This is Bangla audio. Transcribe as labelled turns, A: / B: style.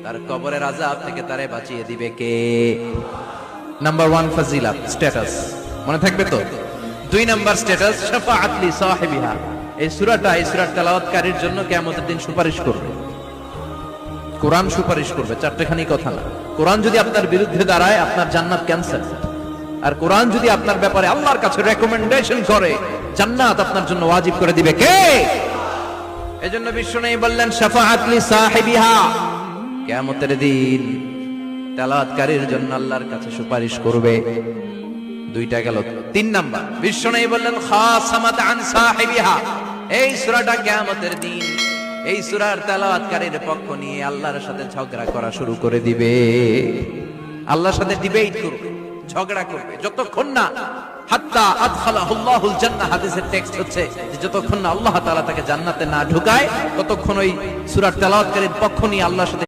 A: তার কবরের আযাব থেকে তারে বাঁচিয়ে দিবে কে? নাম্বার 1 ফাজিলাত স্ট্যাটাস মনে থাকবে তো। 2 নাম্বার স্ট্যাটাস শাফাআত লি সাহিবিহা। এই সূরাটা এই সূরার তেলাওয়াতকারীর জন্য কিয়ামতের দিন সুপারিশ করবে। কোরআন সুপারিশ করবে, চারটেখানি কথা না। কোরআন যদি আপনার বিরুদ্ধে দাঁড়ায় আপনার জান্নাত ক্যান্সেল, আর কোরআন যদি আপনার ব্যাপারে আল্লাহর কাছে রেকমেন্ডেশন করে জান্নাত আপনার জন্য ওয়াজিব করে দিবে কে? এজন্য বিশ্বনবী বললেন শাফাআত লি সাহিবিহা, কিয়ামতের দিন তেলাওয়াতকারীর জন্য আল্লাহর কাছে সুপারিশ করবে। 2টা গেল। 3 নাম্বার বিশ্বনবী বললেন খাসামাত আন সাহিবিহা। এই সূরাটা কিয়ামতের দিন এই সূরার তেলাওয়াতকারীর পক্ষ নিয়ে আল্লাহর সাথে ঝগড়া করা শুরু করে দিবে। আল্লাহর সাথে ডিবেট করবে, ঝগড়া করবে, যতক্ষণ না হাত্তা আদখালাহুল্লাহুল জান্নাহ। হাদিসের টেক্সট হচ্ছে যে যতক্ষণ না আল্লাহ তাআলা তাকে জান্নাতে না ঢুকায় ততক্ষণ ওই সূরার তেলাওয়াতকারীর পক্ষ নিয়ে আল্লাহর সাথে